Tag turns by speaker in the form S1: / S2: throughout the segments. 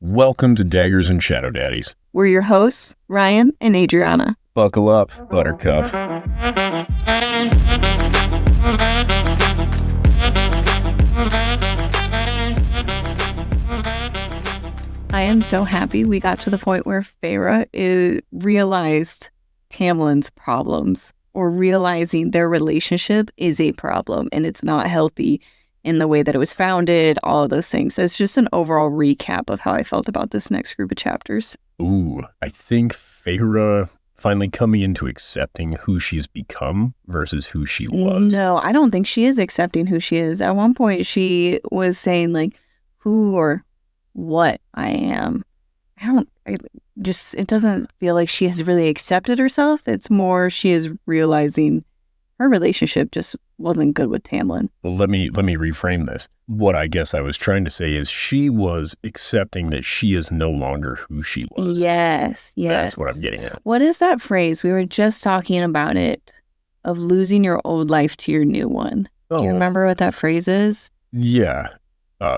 S1: Welcome to Daggers and Shadow Daddies.
S2: We're your hosts, Ryan and Adriana.
S1: Buckle up, Buttercup.
S2: I am so happy we got to the point where feyre realized Tamlin's problems, or realizing their relationship is a problem and it's not healthy in the way that it was founded, all of those things. It's just an overall recap of how I felt about this next group of chapters.
S1: Ooh, I think feyre finally coming into accepting who she's become versus who she was.
S2: No, I don't think she is accepting who she is. At one point, she was saying, like, who or what I am. It doesn't feel like she has really accepted herself. It's more she is realizing her relationship just wasn't good with Tamlin.
S1: Well, let me reframe this. What I guess I was trying to say is she was accepting that she is no longer who she was.
S2: Yes.
S1: That's what I'm getting at.
S2: What is that phrase? We were just talking about it, of losing your old life to your new one. Do you remember what that phrase is?
S1: Yeah.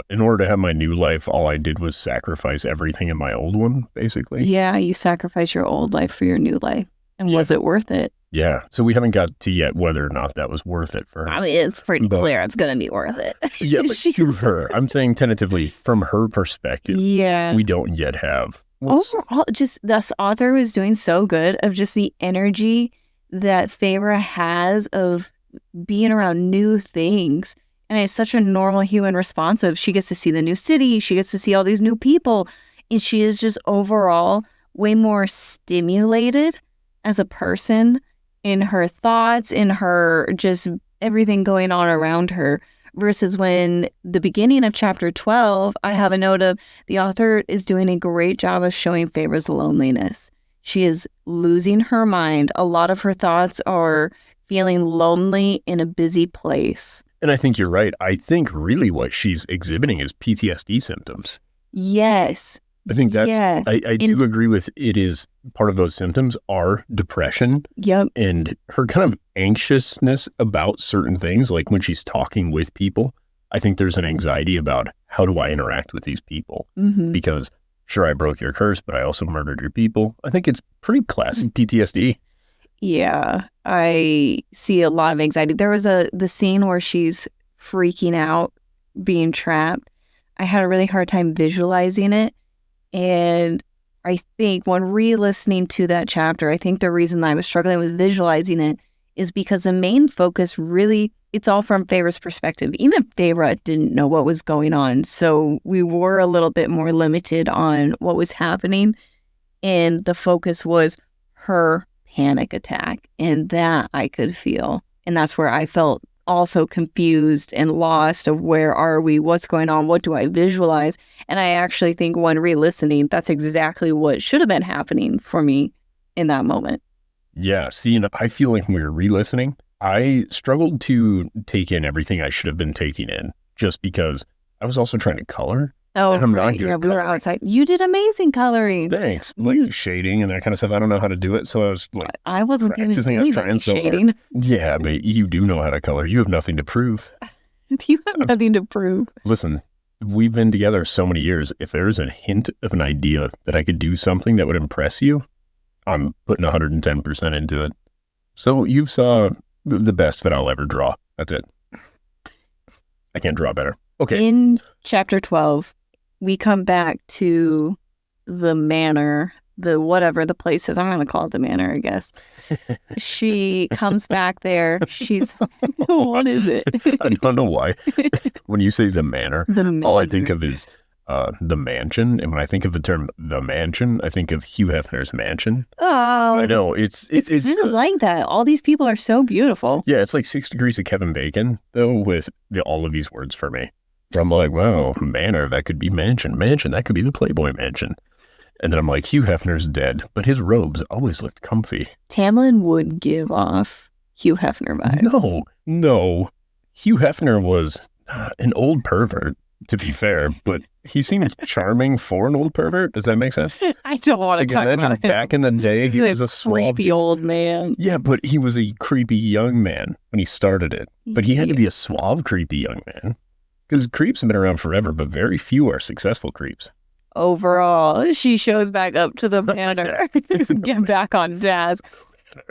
S1: In order to have my new life, all I did was sacrifice everything in my old one, basically.
S2: Yeah, you sacrificed your old life for your new life. And was it worth it?
S1: Yeah. So we haven't got to yet whether or not that was worth it for her.
S2: I mean, it's pretty clear it's going to be worth it.
S1: Yeah, but to her, I'm saying tentatively, from her perspective,
S2: yeah,
S1: we don't yet have.
S2: Overall, just this author was doing so good of just the energy that feyre has of being around new things. And it's such a normal human response of she gets to see the new city, she gets to see all these new people, and she is just overall way more stimulated as a person in her thoughts, in her just everything going on around her, versus when the beginning of chapter 12, I have a note of the author is doing a great job of showing feyre's loneliness. She is losing her mind. A lot of her thoughts are feeling lonely in a busy place.
S1: And I think you're right. I think really what she's exhibiting is PTSD symptoms.
S2: Yes.
S1: I think that's, yes. I do agree with it is part of those symptoms are depression.
S2: Yep.
S1: And her kind of anxiousness about certain things, like when she's talking with people, I think there's an anxiety about how do I interact with these people? Mm-hmm. Because sure, I broke your curse, but I also murdered your people. I think it's pretty classic PTSD.
S2: Yeah, I see a lot of anxiety. There was the scene where she's freaking out, being trapped. I had a really hard time visualizing it. And I think when re-listening to that chapter, I think the reason I was struggling with visualizing it is because the main focus really, it's all from feyre's perspective. Even feyre didn't know what was going on. So we were a little bit more limited on what was happening. And the focus was her panic attack, and that I could feel. And that's where I felt also confused and lost of where are we, what's going on, what do I visualize? And I actually think when re-listening, that's exactly what should have been happening for me in that moment.
S1: Yeah, see, and I feel like when we were re-listening, I struggled to take in everything I should have been taking in just because I was also trying to color.
S2: Oh, I'm right. Yeah, we were outside. You did amazing coloring.
S1: Thanks. Like shading and that kind of stuff. I don't know how to do it, so I was like,
S2: I wasn't
S1: practicing. I was trying so hard. Yeah, but you do know how to color. You have nothing to prove.
S2: You have nothing to prove.
S1: Listen, we've been together so many years. If there's a hint of an idea that I could do something that would impress you, I'm putting 110% into it. So you saw the best that I'll ever draw. That's it. I can't draw better. Okay.
S2: In chapter 12, we come back to the manor, the whatever the place is. I'm going to call it the manor, I guess. She comes back there. She's, what is it?
S1: I don't know why. When you say the manor, all I think of is the mansion. And when I think of the term the mansion, I think of Hugh Hefner's mansion.
S2: Oh.
S1: I know. It's
S2: kind of like that. All these people are so beautiful.
S1: Yeah, it's like 6 Degrees of Kevin Bacon, though, with all of these words for me. Where I'm like, wow, manor, that could be mansion. Mansion, that could be the Playboy mansion. And then I'm like, Hugh Hefner's dead, but his robes always looked comfy.
S2: Tamlin would give off Hugh Hefner vibes.
S1: No. Hugh Hefner was an old pervert, to be fair, but he seemed charming for an old pervert. Does that make sense?
S2: I don't want to talk about him.
S1: Back in the day, he was a suave,
S2: creepy old man.
S1: Yeah, but he was a creepy young man when he started it. But he had to be a suave, creepy young man. Because creeps have been around forever, but very few are successful creeps.
S2: overall, she shows back up to the banner, get back on task,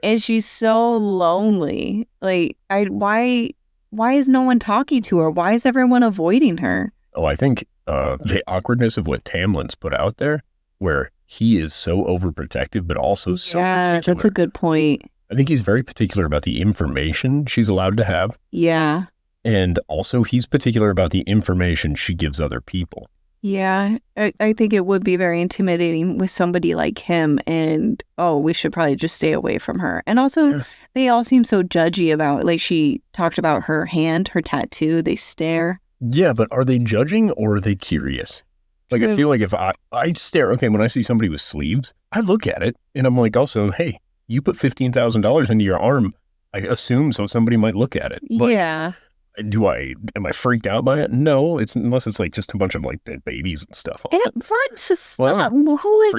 S2: and she's so lonely. Like, why is no one talking to her? Why is everyone avoiding her?
S1: Oh, I think the awkwardness of what Tamlin's put out there, where he is so overprotective, but also so particular.
S2: That's a good point.
S1: I think he's very particular about the information she's allowed to have.
S2: Yeah.
S1: And also he's particular about the information she gives other people.
S2: Yeah, I think it would be very intimidating with somebody like him, and we should probably just stay away from her. And also, they all seem so judgy about, like, she talked about her hand, her tattoo, they stare.
S1: Yeah, but are they judging or are they curious? Like, I feel like if I stare, okay, when I see somebody with sleeves, I look at it, and I'm like, also, hey, you put $15,000 into your arm, I assume so somebody might look at it. Like,
S2: yeah.
S1: Am I freaked out by it? No, unless it's like just a bunch of like dead babies and stuff.
S2: Who have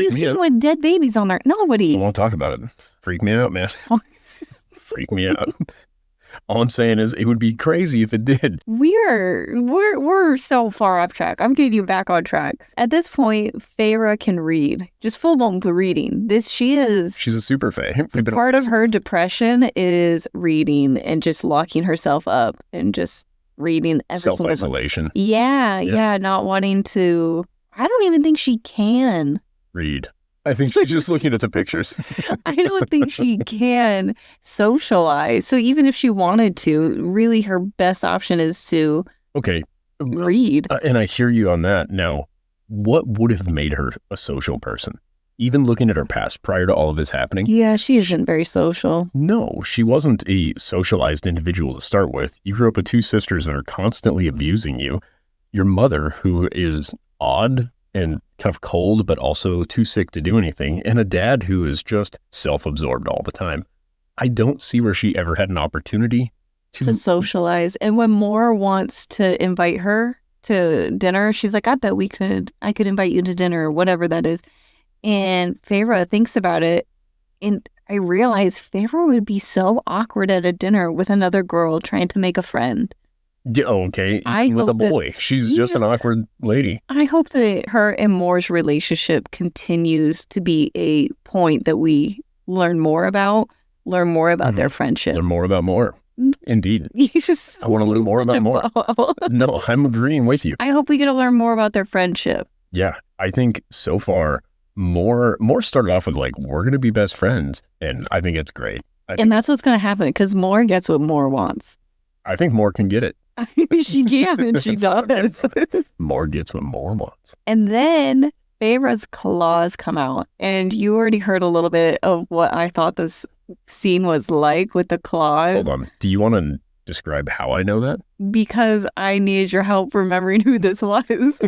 S2: you seen with dead babies on there? Nobody.
S1: I won't talk about it. Freak me out, man. Freak me out. All I'm saying is it would be crazy if it did.
S2: We're so far off track. I'm getting you back on track. At this point, Feyre can read. Just full-blown reading. She's a
S1: super fae.
S2: Part of her depression is reading and just locking herself up and just reading every
S1: self-isolation.
S2: Yeah, not wanting to. I don't even think she can
S1: read. I think she's just looking at the pictures.
S2: I don't think she can socialize. So even if she wanted to, really her best option is to read.
S1: And I hear you on that. Now, what would have made her a social person? Even looking at her past prior to all of this happening.
S2: Yeah, she isn't very social.
S1: No, she wasn't a socialized individual to start with. You grew up with two sisters that are constantly abusing you. Your mother, who is odd and kind of cold, but also too sick to do anything, and a dad who is just self-absorbed all the time. I don't see where she ever had an opportunity to
S2: socialize. And when Moore wants to invite her to dinner, she's like, I bet I could invite you to dinner, or whatever that is. And Feyre thinks about it, and I realize Feyre would be so awkward at a dinner with another girl trying to make a friend.
S1: Okay, with a boy. She's just an awkward lady.
S2: I hope that her and Moore's relationship continues to be a point that we learn more about their friendship.
S1: Learn more about Moore. Indeed. I want to learn more about Moore. No, I'm agreeing with you.
S2: I hope we get to learn more about their friendship.
S1: Yeah, I think so far, Moore started off with like, we're going to be best friends. And I think it's great.
S2: And that's what's going to happen, because Moore gets what Moore wants.
S1: I think Moore can get it.
S2: She can, and she does.
S1: Moore gets what Moore wants.
S2: And then Feyre's claws come out. And you already heard a little bit of what I thought this scene was like with the claws.
S1: Hold on. Do you want to describe how I know that?
S2: Because I needed your help remembering who this was.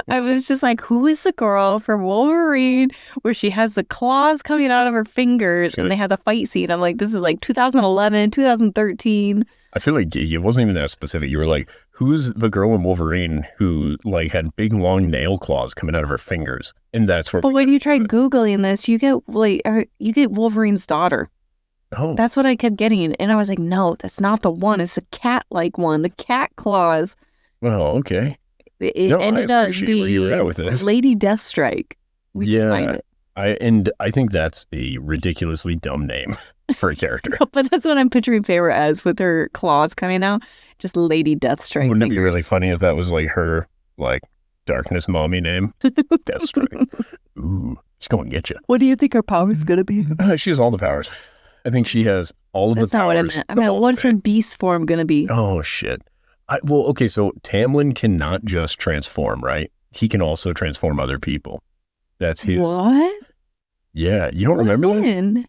S2: I was just like, who is the girl from Wolverine where she has the claws coming out of her fingers and they had the fight scene? I'm like, this is like 2011, 2013.
S1: I feel like it wasn't even that specific. You were like, who's the girl in Wolverine who like had big long nail claws coming out of her fingers? And that's where.
S2: But when you try Googling this, you get Wolverine's daughter.
S1: Oh.
S2: That's what I kept getting. And I was like, no, that's not the one. It's a cat-like one. The cat claws.
S1: Well, okay.
S2: It ended up being
S1: where you were at with this.
S2: Lady Deathstrike.
S1: I think that's a ridiculously dumb name for a character.
S2: But that's what I'm picturing Feyre as, with her claws coming out. Just Lady Deathstrike.
S1: Wouldn't it be really funny if that was like her, like, darkness mommy name? Deathstrike. Ooh, she's going to get you.
S2: What do you think her power's going to be?
S1: She has all the powers. I think she has all of the powers.
S2: That's not what I meant. I meant, what's her beast form going to be?
S1: Oh, shit. Okay, so Tamlin cannot just transform, right? He can also transform other people. That's his.
S2: What?
S1: Yeah, you don't remember this?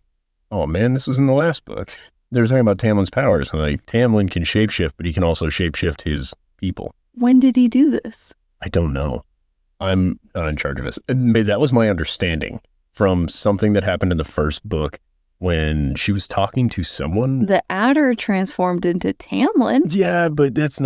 S1: Oh, man, this was in the last book. They were talking about Tamlin's powers. Like, Tamlin can shapeshift, but he can also shapeshift his people.
S2: When did he do this?
S1: I don't know. I'm not in charge of this. That was my understanding from something that happened in the first book when she was talking to someone.
S2: The adder transformed into Tamlin.
S1: Yeah, but that's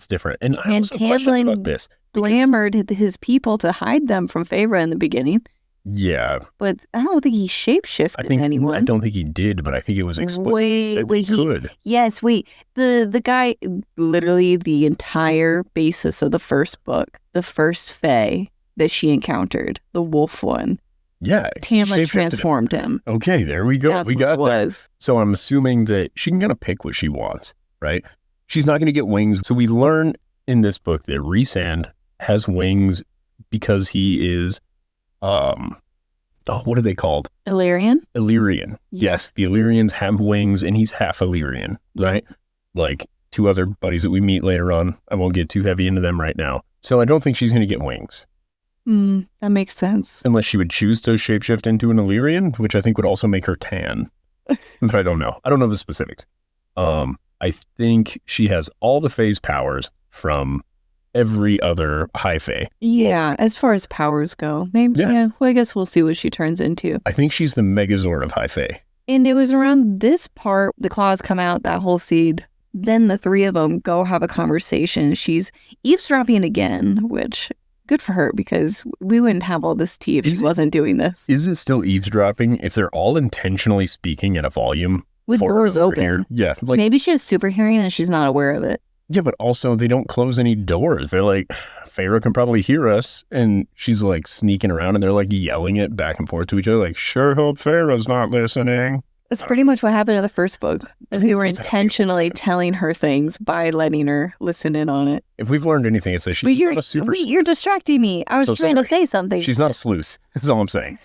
S1: different. And I also have questions about this.
S2: Glamored his people to hide them from Feyre in the beginning.
S1: Yeah.
S2: But I don't think he shapeshifted anyone.
S1: I don't think he did, but I think it was explicit he could.
S2: Yes, wait. The guy, literally the entire basis of the first book, the first fae, that she encountered, the wolf one.
S1: Yeah.
S2: Tamlin transformed him.
S1: Okay, there we go.
S2: That's
S1: we got
S2: what it
S1: that.
S2: was.
S1: So I'm assuming that she can kind of pick what she wants, right? She's not going to get wings. So we learn in this book that Rhys has wings because he is, what are they called?
S2: Illyrian?
S1: Illyrian. Yes, the Illyrians have wings and he's half Illyrian, right? Like 2 other buddies that we meet later on. I won't get too heavy into them right now. So I don't think she's going to get wings.
S2: That makes sense.
S1: Unless she would choose to shapeshift into an Illyrian, which I think would also make her tan. But I don't know. I don't know the specifics. I think she has all the phase powers from every other high fae.
S2: Yeah, as far as powers go. Maybe, yeah. Well, I guess we'll see what she turns into.
S1: I think she's the Megazord of high fae.
S2: And it was around this part, the claws come out, that whole seed. Then the 3 of them go have a conversation. She's eavesdropping again, which, good for her, because we wouldn't have all this tea if she wasn't doing this.
S1: Is it still eavesdropping if they're all intentionally speaking at a volume?
S2: With doors open.
S1: Here? Yeah. Like,
S2: maybe she has super hearing and she's not aware of it.
S1: Yeah, but also they don't close any doors. They're like, Feyre can probably hear us. And she's like sneaking around and they're like yelling it back and forth to each other. Like, sure hope Feyre's not listening.
S2: That's pretty much what happened in the first book. They were intentionally telling her things by letting her listen in on it.
S1: If we've learned anything, it's that she's not a super...
S2: You're distracting me. I was trying to say something.
S1: She's not a sleuth. That's all I'm saying.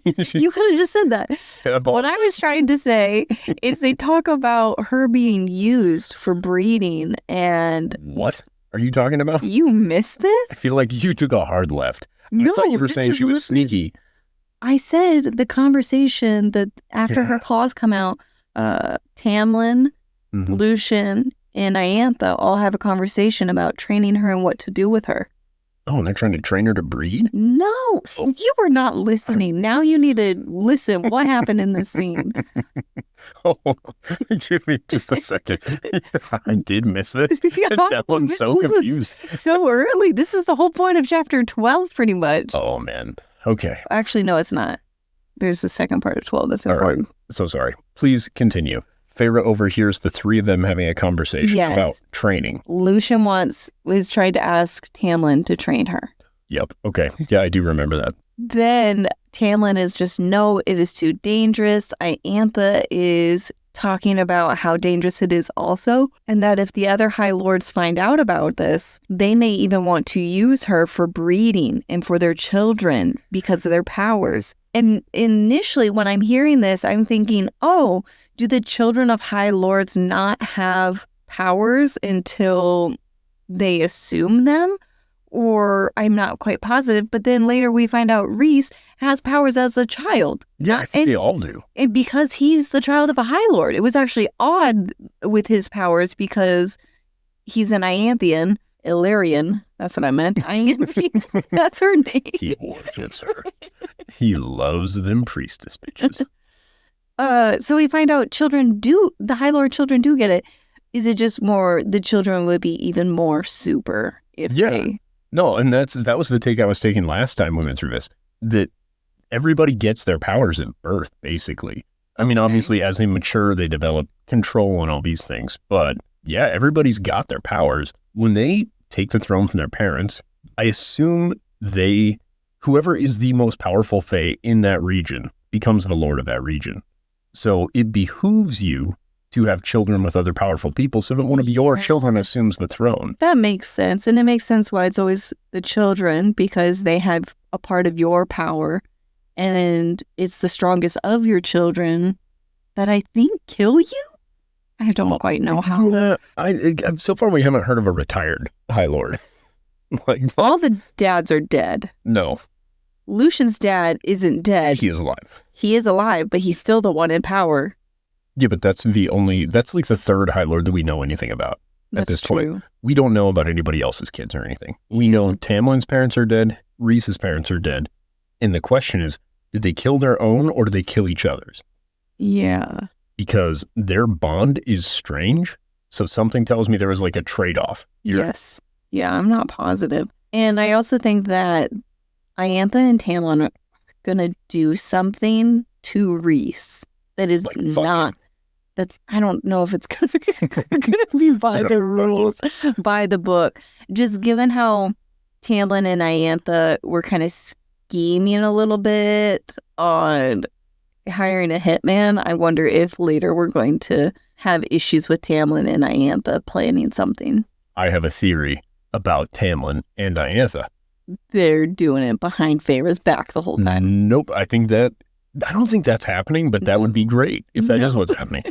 S2: You could have just said that. What I was trying to say is they talk about her being used for breeding and...
S1: What are you talking about?
S2: You missed this?
S1: I feel like you took a hard left.
S2: No,
S1: I thought you were saying she was sneaky.
S2: I said the conversation that after her claws come out, Tamlin, Lucian, and Ianthe all have a conversation about training her and what to do with her.
S1: Oh, and they're trying to train her to breed?
S2: No, you were not listening. Now you need to listen. What happened in this scene?
S1: Oh, give me just a second. I did miss this. I'm so confused.
S2: So early. This is the whole point of chapter 12, pretty much.
S1: Oh, man. Okay.
S2: Actually, no, it's not. There's the second part of 12 that's important.
S1: Right. So sorry. Please continue. Feyre overhears the 3 of them having a conversation about training.
S2: Lucian was trying to ask Tamlin to train her.
S1: Yep. Okay. Yeah, I do remember that.
S2: Then Tamlin is just, no, it is too dangerous. Ianthe is talking about how dangerous it is also, and that if the other High Lords find out about this, they may even want to use her for breeding and for their children because of their powers. And initially, when I'm hearing this, I'm thinking, oh, do the children of High Lords not have powers until they assume them? Or I'm not quite positive, but then later we find out Rhys has powers as a child.
S1: Yeah, I think they all do.
S2: And because he's the child of a High Lord. It was actually odd with his powers because he's an Ianthian, Illyrian. That's what I meant. Ianthe. That's her name.
S1: He worships her. He loves them priestess bitches.
S2: So we find out the High Lord children do get it. Is it just more, the children would be even more super if they...
S1: No, and that was the take I was taking last time we went through this, that everybody gets their powers at birth, basically. I mean, obviously, as they mature, they develop control and all these things. But yeah, everybody's got their powers. When they take the throne from their parents, I assume whoever is the most powerful fae in that region becomes the lord of that region. So it behooves you to have children with other powerful people so that one of your children assumes the throne.
S2: That makes sense. And it makes sense why it's always the children, because they have a part of your power. And it's the strongest of your children that I think kill you? I don't quite know how.
S1: So far, we haven't heard of a retired High Lord.
S2: All the dads are dead.
S1: No.
S2: Lucian's dad isn't dead.
S1: He is alive.
S2: He is alive, but he's still the one in power.
S1: Yeah, but that's like the 3rd High Lord that we know anything about at this point. We don't know about anybody else's kids or anything. We know Tamlin's parents are dead, Rhys's parents are dead. And the question is, did they kill their own or did they kill each other's?
S2: Yeah.
S1: Because their bond is strange. So something tells me there was like a trade-off.
S2: Yes. Yeah, I'm not positive. And I also think that Ianthe and Tamlin are going to do something to Rhys that is I don't know if it's going to be by the rules, by the book. Just given how Tamlin and Ianthe were kind of scheming a little bit on hiring a hitman. I wonder if later we're going to have issues with Tamlin and Ianthe planning something.
S1: I have a theory about Tamlin and Ianthe.
S2: They're doing it behind Feyre's back the whole time.
S1: Nope. I don't think that's happening, but that would be great if that is what's happening.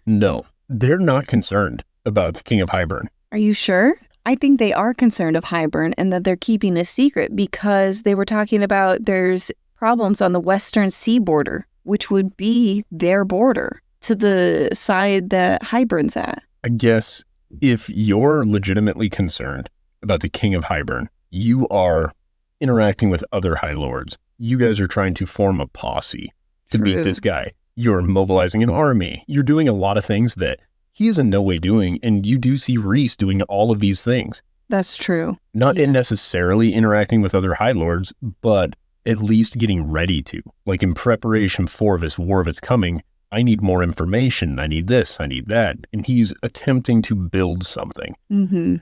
S1: No, they're not concerned about the King of Hybern.
S2: Are you sure? I think they are concerned of Hybern and that they're keeping a secret because they were talking about there's problems on the western sea border, which would be their border to the side that Hybern's at.
S1: I guess if you're legitimately concerned about the King of Hybern, you are interacting with other High Lords. You guys are trying to form a posse to beat this guy. You're mobilizing an army. You're doing a lot of things that he is in no way doing, and you do see Rhys doing all of these things.
S2: That's true.
S1: Not necessarily interacting with other High Lords, but at least getting ready to. Like in preparation for this war of its coming, I need more information. I need this. I need that. And he's attempting to build something.
S2: Mm-hmm.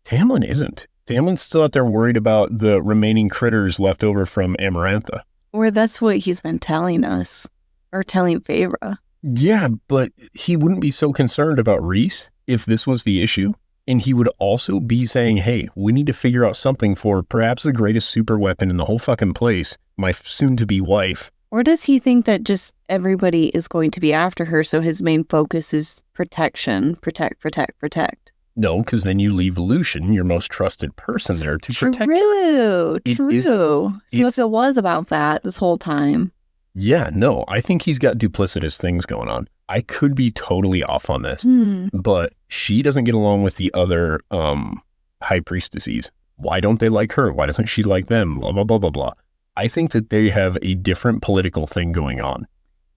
S1: Tamlin isn't. Tamlin's still out there worried about the remaining critters left over from Amarantha.
S2: Or that's what he's been telling us. Or telling Feyre.
S1: Yeah, but he wouldn't be so concerned about Rhys if this was the issue. And he would also be saying, hey, we need to figure out something for perhaps the greatest super weapon in the whole fucking place, my soon-to-be wife.
S2: Or does he think that just everybody is going to be after her, so his main focus is protection, protect?
S1: No, because then you leave Lucian, your most trusted person there, to protect her.
S2: True. So if it was about that this whole time.
S1: Yeah, no, I think he's got duplicitous things going on. I could be totally off on this, but she doesn't get along with the other high priestesses. Why don't they like her? Why doesn't she like them? Blah, blah, blah, blah, blah. I think that they have a different political thing going on.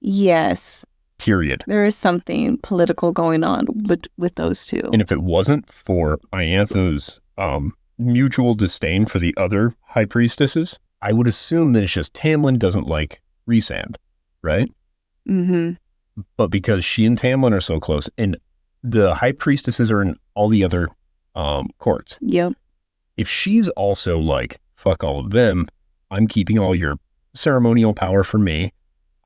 S2: Yes.
S1: Period.
S2: There is something political going on with those two.
S1: And if it wasn't for Ianthe's mutual disdain for the other high priestesses, I would assume that it's just Tamlin doesn't like Rhysand, right?
S2: Mm-hmm.
S1: But because she and Tamlin are so close, and the high priestesses are in all the other courts.
S2: Yep.
S1: If she's also like, fuck all of them, I'm keeping all your ceremonial power for me.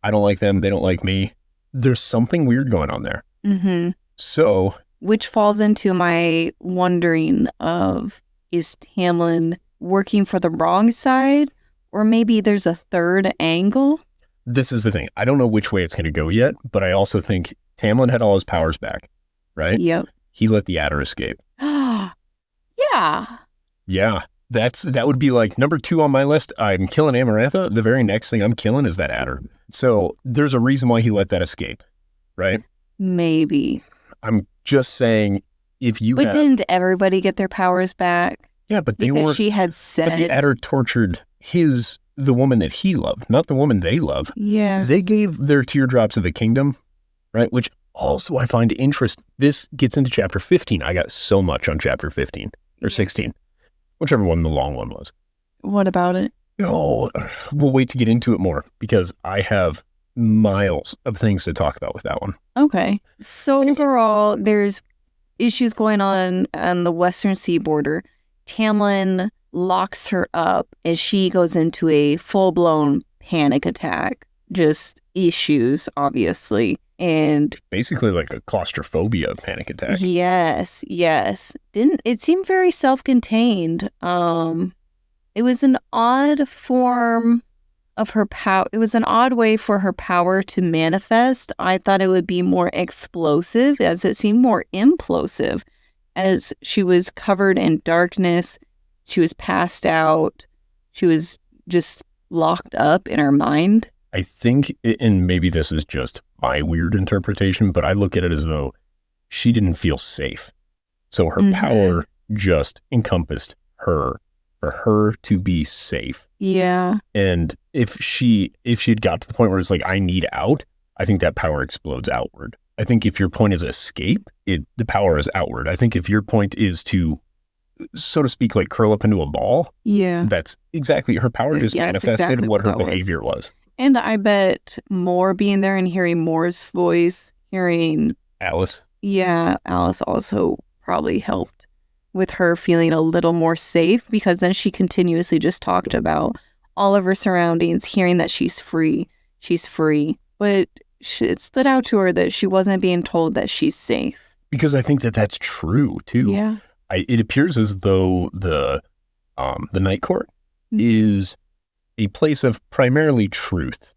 S1: I don't like them, they don't like me. There's something weird going on there.
S2: Mm-hmm.
S1: So,
S2: which falls into my wondering of, is Tamlin working for the wrong side? Or maybe there's a third angle?
S1: This is the thing. I don't know which way it's going to go yet, but I also think Tamlin had all his powers back, right?
S2: Yep.
S1: He let the adder escape.
S2: Yeah.
S1: Yeah. That would be like number 2 on my list. I'm killing Amarantha. The very next thing I'm killing is that adder. So there's a reason why he let that escape, right?
S2: Maybe.
S1: I'm just saying if you
S2: But didn't everybody get their powers back?
S1: Yeah, but they
S2: because
S1: weren't.
S2: She had said.
S1: But the adder tortured the woman that he loved, not the woman they love.
S2: Yeah.
S1: They gave their teardrops of the kingdom, right? Which also I find interest. This gets into chapter 15. I got so much on chapter 15 or 16, whichever one the long one was.
S2: What about it?
S1: Oh, we'll wait to get into it more because I have miles of things to talk about with that one.
S2: Okay. So overall, there's issues going on the western sea border. Tamlin locks her up as she goes into a full-blown panic attack. Just issues, obviously. And
S1: basically like a claustrophobia panic attack.
S2: Yes. It seemed very self-contained. It was an odd form of her power. It was an odd way for her power to manifest. I thought it would be more explosive, as it seemed more implosive, as she was covered in darkness. She was passed out. She was just locked up in her mind.
S1: I think, and maybe this is just my weird interpretation, but I look at it as though she didn't feel safe. So her power just encompassed her, for her to be safe.
S2: Yeah.
S1: And if she'd got to the point where it's like, I need out, I think that power explodes outward. I think if your point is escape, the power is outward. I think if your point is to, so to speak, like curl up into a ball, that's exactly, her power just manifested exactly what her behavior was.
S2: And I bet more being there and hearing Moore's voice, hearing
S1: Alice.
S2: Yeah, Alice also probably helped with her feeling a little more safe, because then she continuously just talked about all of her surroundings, hearing that she's free. She's free. But it stood out to her that she wasn't being told that she's safe.
S1: Because I think that that's true, too.
S2: Yeah.
S1: It appears as though the Night Court is a place of primarily truth.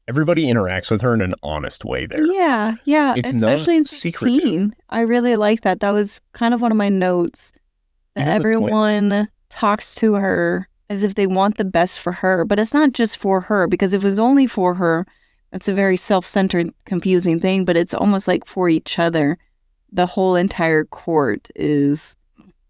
S1: Everybody interacts with her in an honest way there.
S2: Yeah.
S1: It's
S2: especially
S1: not
S2: in 16.
S1: secretive.
S2: I really like that. That was kind of one of my notes. That everyone talks to her as if they want the best for her. But it's not just for her, because if it was only for her, that's a very self-centered, confusing thing. But it's almost like for each other. The whole entire court is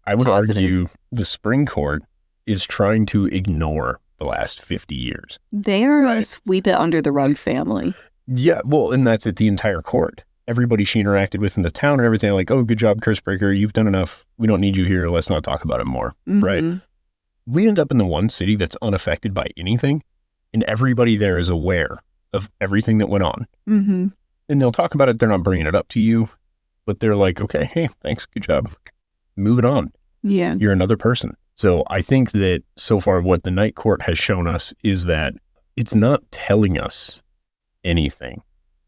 S1: I would
S2: positive.
S1: argue the Spring Court is trying to ignore the last 50 years.
S2: They are a sweep it under the rug family.
S1: Yeah, well, and that's at the entire court. Everybody she interacted with in the town and everything, like, oh, good job, Cursebreaker. You've done enough. We don't need you here. Let's not talk about it more. Right? We end up in the one city that's unaffected by anything, and everybody there is aware of everything that went on.
S2: Mm-hmm.
S1: And they'll talk about it. They're not bringing it up to you, but they're like, okay, hey, thanks. Good job. Moving on.
S2: Yeah.
S1: You're another person. So I think that so far what the Night Court has shown us is that it's not telling us anything.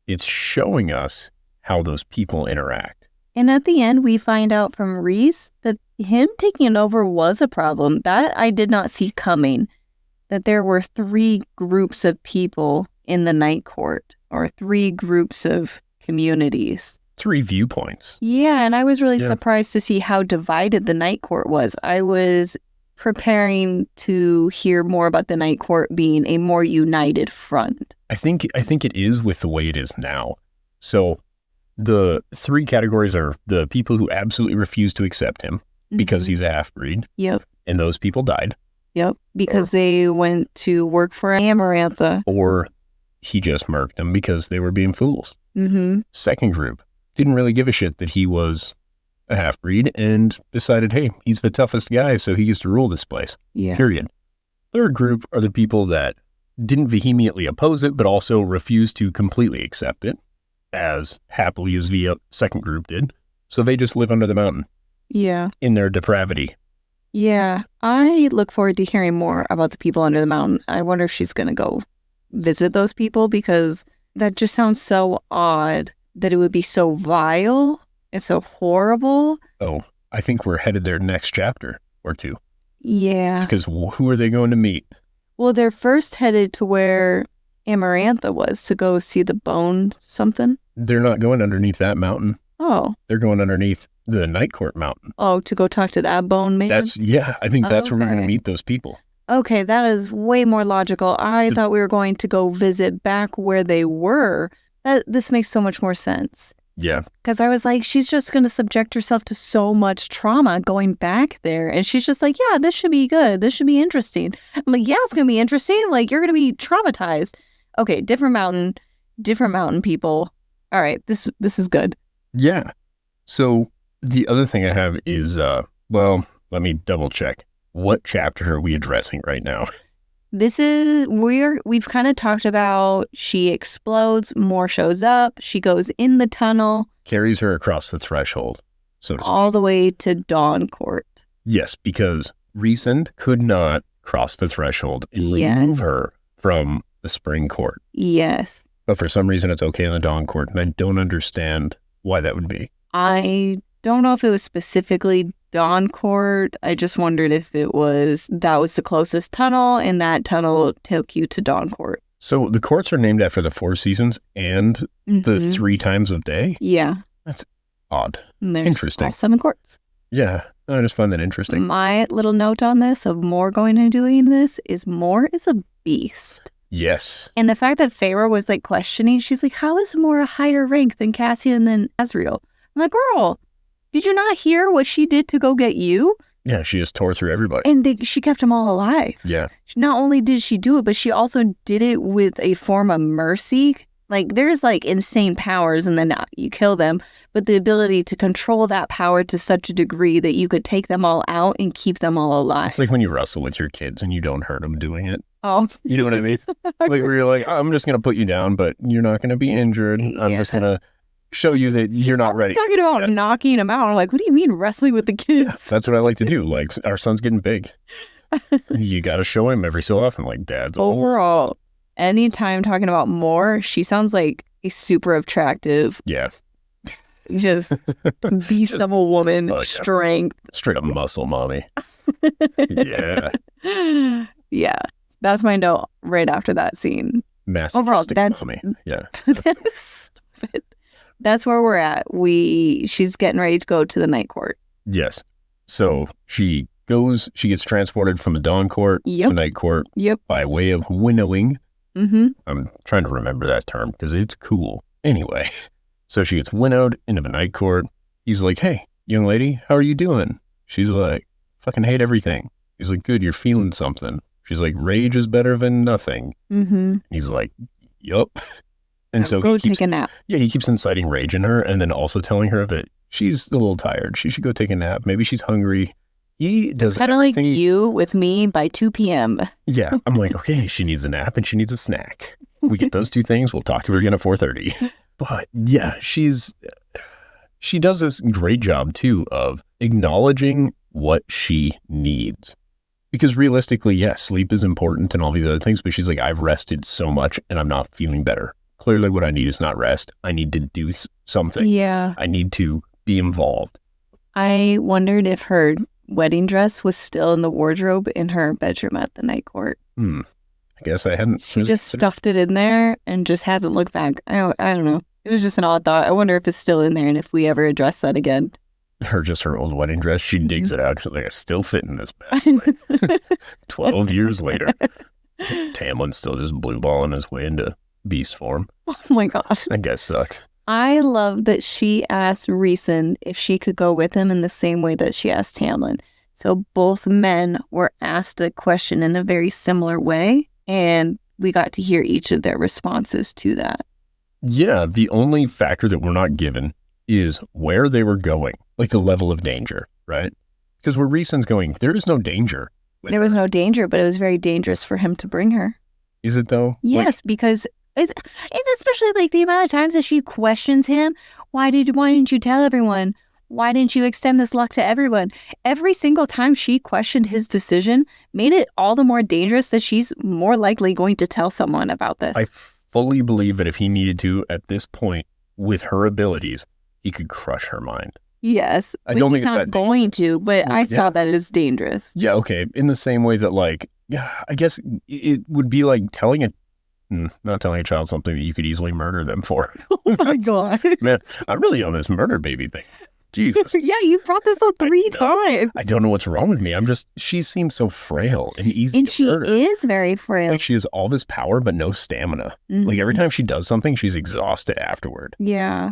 S1: It's showing us how those people interact.
S2: And at the end, we find out from Rhys that him taking it over was a problem. That I did not see coming. That there were 3 groups of people in the Night Court, or 3 groups of communities.
S1: 3 viewpoints.
S2: Yeah, and I was really surprised to see how divided the Night Court was. I was preparing to hear more about the Night Court being a more united front.
S1: I think it is with the way it is now. So the 3 categories are the people who absolutely refuse to accept him because he's a half-breed.
S2: Yep.
S1: And those people died.
S2: Yep, because they went to work for Ianthe.
S1: Or he just murked them because they were being fools.
S2: Mm-hmm.
S1: Second group didn't really give a shit that he was a half-breed and decided, hey, he's the toughest guy, so he gets to rule this place.
S2: Yeah.
S1: Period. Third group are the people that didn't vehemently oppose it, but also refused to completely accept it, as happily as the second group did. So they just live under the mountain.
S2: Yeah.
S1: In their depravity.
S2: Yeah. I look forward to hearing more about the people under the mountain. I wonder if she's going to go visit those people, because that just sounds so odd that it would be so vile and so horrible.
S1: Oh, I think we're headed there next chapter or 2.
S2: Yeah.
S1: Because who are they going to meet?
S2: Well, they're first headed to where Ianthe was to go see the bone something.
S1: They're not going underneath that mountain.
S2: Oh.
S1: They're going underneath the Night Court mountain.
S2: Oh, to go talk to that bone man?
S1: I think that's where we're going to meet those people.
S2: Okay, that is way more logical. I thought we were going to go visit back where they were. This makes so much more sense.
S1: Yeah.
S2: Because I was like, she's just going to subject herself to so much trauma going back there. And she's just like, yeah, this should be good. This should be interesting. I'm like, yeah, it's going to be interesting. Like, you're going to be traumatized. Okay, different mountain people. All right, this is good.
S1: Yeah. So the other thing I have is, let me double check. What chapter are we addressing right now?
S2: We've kind of talked about she explodes, more shows up, she goes in the tunnel.
S1: Carries her across the threshold, so to speak.
S2: All the way to Dawn Court.
S1: Yes, because Rhys could not cross the threshold and remove her from the Spring Court.
S2: Yes.
S1: But for some reason it's okay in the Dawn Court, and I don't understand why that would be.
S2: I don't know if it was specifically Dawn Court. I just wondered if that was the closest tunnel, and that tunnel took you to Dawn Court.
S1: So the courts are named after the 4 seasons and the 3 times of day?
S2: Yeah.
S1: That's odd.
S2: Interesting. All 7 courts.
S1: Yeah, I just find that interesting.
S2: My little note on this of Moore going and doing this is Moore is a beast.
S1: Yes.
S2: And the fact that Feyre was like questioning, she's like, how is Moore a higher rank than Cassian than Azriel? I'm like, girl, did you not hear what she did to go get you?
S1: Yeah, she just tore through everybody.
S2: And she kept them all alive.
S1: Yeah.
S2: Not only did she do it, but she also did it with a form of mercy. Like, there's like insane powers and then you kill them, but the ability to control that power to such a degree that you could take them all out and keep them all alive.
S1: It's like when you wrestle with your kids and you don't hurt them doing it.
S2: Oh.
S1: You know what I mean? Like, where you're like, I'm just going to put you down, but you're not going to be injured. I'm just going to show you that you're not ready.
S2: Talking about knocking him out. I'm like, what do you mean wrestling with the kids?
S1: That's what I like to do. Like, our son's getting big. You got to show him every so often, like, dad's old.
S2: Overall, anytime talking about more, she sounds like a super attractive,
S1: Yeah.
S2: just beast of a woman,
S1: Oh, yeah.
S2: strength.
S1: Straight up muscle mommy. Yeah.
S2: Yeah. That's my note right after that scene.
S1: Massive
S2: Overall, that's
S1: mommy. Yeah.
S2: Stop it. That's where we're at. She's getting ready to go to the night court.
S1: Yes. So she gets transported from the dawn court to
S2: Yep.
S1: the night court
S2: Yep.
S1: by way of winnowing.
S2: Mm-hmm.
S1: I'm trying to remember that term because it's cool. Anyway, so she gets winnowed into the night court. He's like, hey, young lady, how are you doing? She's like, fucking hate everything. He's like, good, you're feeling something. She's like, rage is better than nothing.
S2: Mm-hmm.
S1: He's like, yup. And so
S2: go take a nap.
S1: Yeah, he keeps inciting rage in her and then also telling her that she's a little tired. She should go take a nap. Maybe she's hungry. He does
S2: Kind of like
S1: everything.
S2: you with me by 2 p.m.
S1: Yeah, I'm like, okay, she needs a nap and she needs a snack. We get those two things. We'll talk to her again at 4:30. But yeah, she does this great job too of acknowledging what she needs. Because realistically, yes, sleep is important and all these other things, but she's like, I've rested so much and I'm not feeling better. Clearly what I need is not rest. I need to do something.
S2: Yeah.
S1: I need to be involved.
S2: I wondered if her wedding dress was still in the wardrobe in her bedroom at the night court.
S1: I guess I hadn't.
S2: She just stuffed it in there and just hasn't looked back. I don't know. It was just an odd thought. I wonder if it's still in there and if we ever address that again.
S1: Her old wedding dress. She digs it out. She's like, I still fit in this bad boy. 12 years later. Tamlin's still just blue balling his way into beast form.
S2: Oh my gosh.
S1: That guy sucks.
S2: I love that she asked Riorson if she could go with him in the same way that she asked Tamlin. So both men were asked a question in a very similar way, and we got to hear each of their responses to that.
S1: Yeah, the only factor that we're not given is where they were going, like the level of danger, right? Because where Rioson's going, there is no danger.
S2: There was no danger, but it was very dangerous for him to bring her.
S1: Is it though?
S2: Yes, because and especially like the amount of times that she questions him. Why didn't you tell everyone? Why didn't you extend this luck to everyone? Every single time she questioned his decision made it all the more dangerous that she's more likely going to tell someone about this.
S1: I fully believe that if he needed to, at this point, with her abilities, he could crush her mind.
S2: Yes.
S1: I don't think
S2: he's
S1: it's
S2: not
S1: that
S2: going to, but I saw
S1: Yeah.
S2: that as dangerous.
S1: Yeah, okay. In the same way that, like, yeah, I guess it would be like not telling a child something that you could easily murder them for.
S2: Oh my God.
S1: Man, I'm really on this murder baby thing. Jesus.
S2: Yeah, you brought this up 3 times.
S1: I don't know what's wrong with me. She seems so frail and easy
S2: And
S1: to
S2: she
S1: murder.
S2: is very frail.
S1: Like, she has all this power, but no stamina.
S2: Mhm.
S1: Like, every time she does something, she's exhausted afterward.
S2: Yeah.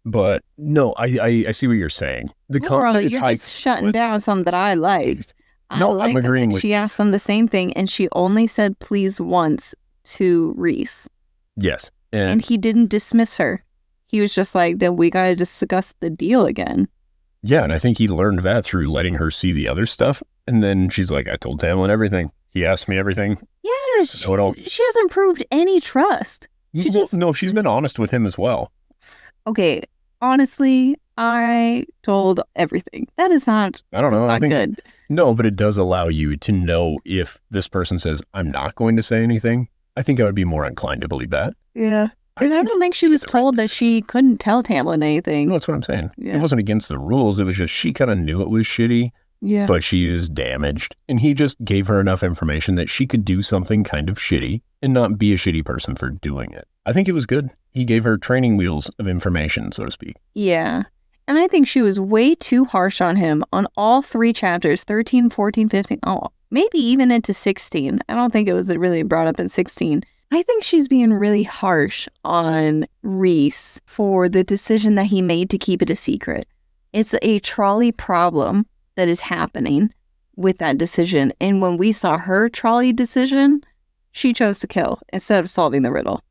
S1: But no, I see what you're saying. The
S2: Overall,
S1: confidence
S2: you're
S1: high.
S2: just shutting down something that I liked.
S1: No, I'm agreeing with
S2: She asked them the same thing, and she only said please once to Rhys.
S1: Yes.
S2: And he didn't dismiss her. He was just like, then we got to discuss the deal again.
S1: Yeah, and I think he learned that through letting her see the other stuff. And then she's like, I told Tamlin everything. He asked me everything.
S2: Yeah,
S1: She
S2: hasn't proved any trust.
S1: No, she's been honest with him as well.
S2: Okay, honestly, I told everything. That is not,
S1: I don't know. I
S2: not
S1: think
S2: good.
S1: No, but it does allow you to know if this person says, I'm not going to say anything. I think I would be more inclined to believe that.
S2: Yeah. I don't think she was told that she couldn't tell Tamlin anything.
S1: No, that's what I'm saying.
S2: Yeah.
S1: It wasn't against the rules. It was just she kind of knew it was shitty,
S2: Yeah.
S1: but she is damaged. And he just gave her enough information that she could do something kind of shitty and not be a shitty person for doing it. I think it was good. He gave her training wheels of information, so to speak.
S2: Yeah. And I think she was way too harsh on him on all 3 chapters, 13, 14, 15, maybe even into 16. I don't think it was really brought up in 16. I think she's being really harsh on Rhys for the decision that he made to keep it a secret. It's a trolley problem that is happening with that decision. And when we saw her trolley decision, she chose to kill instead of solving the riddle.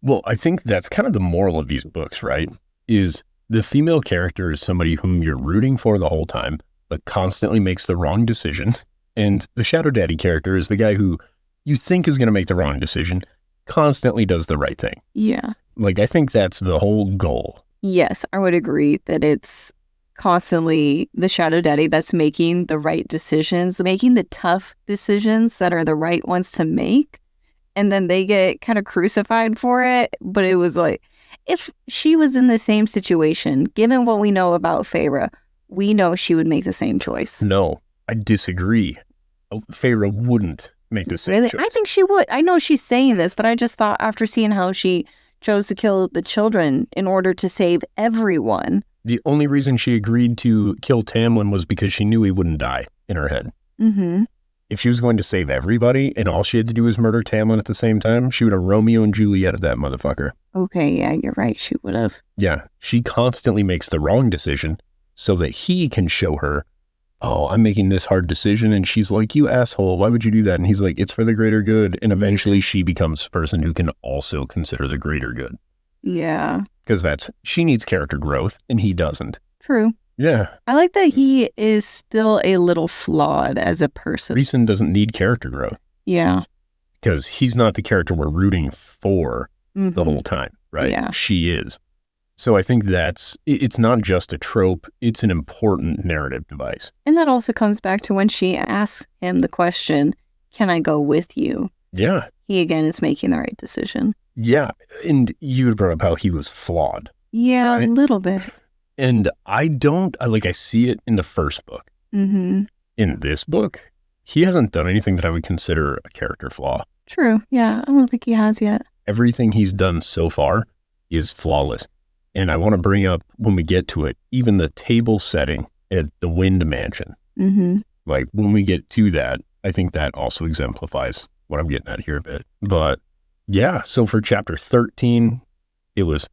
S1: Well, I think that's kind of the moral of these books, right? Is the female character is somebody whom you're rooting for the whole time, but constantly makes the wrong decision. And the Shadow Daddy character is the guy who you think is going to make the wrong decision, constantly does the right thing.
S2: Yeah.
S1: Like, I think that's the whole goal
S2: Yes, I would agree that it's constantly the Shadow Daddy that's making the right decisions, making the tough decisions that are the right ones to make. And then they get kind of crucified for it. But it was like, if she was in the same situation, given what we know about Feyre, we know she would make the same choice.
S1: No, I disagree. Feyre wouldn't make the same choice.
S2: I think she would. I know she's saying this, but I just thought after seeing how she chose to kill the children in order to save everyone.
S1: The only reason she agreed to kill Tamlin was because she knew he wouldn't die in her head.
S2: Mm-hmm.
S1: If she was going to save everybody and all she had to do was murder Tamlin at the same time, she would have Romeo and Juliet that motherfucker.
S2: Okay, yeah, you're right. She would have.
S1: Yeah, she constantly makes the wrong decision so that he can show her, oh, I'm making this hard decision. And she's like, you asshole, why would you do that? And he's like, it's for the greater good. And eventually she becomes a person who can also consider the greater good.
S2: Yeah.
S1: Because she needs character growth and he doesn't.
S2: True.
S1: Yeah.
S2: I like that he is still a little flawed as a person.
S1: Rhys doesn't need character growth.
S2: Yeah.
S1: Because he's not the character we're rooting for the whole time, right?
S2: Yeah.
S1: She is. So I think it's not just a trope, it's an important narrative device.
S2: And that also comes back to when she asks him the question, can I go with you?
S1: Yeah.
S2: He again is making the right decision.
S1: Yeah. And you had brought up how he was flawed.
S2: Yeah,
S1: right?
S2: a little bit.
S1: And I see it in the first book.
S2: Mm-hmm.
S1: In this book, he hasn't done anything that I would consider a character flaw.
S2: True. Yeah, I don't think he has yet.
S1: Everything he's done so far is flawless. And I want to bring up, when we get to it, even the table setting at the Wind Mansion.
S2: Mm-hmm.
S1: Like, when we get to that, I think that also exemplifies what I'm getting at here a bit. But, yeah, so for chapter 13, it was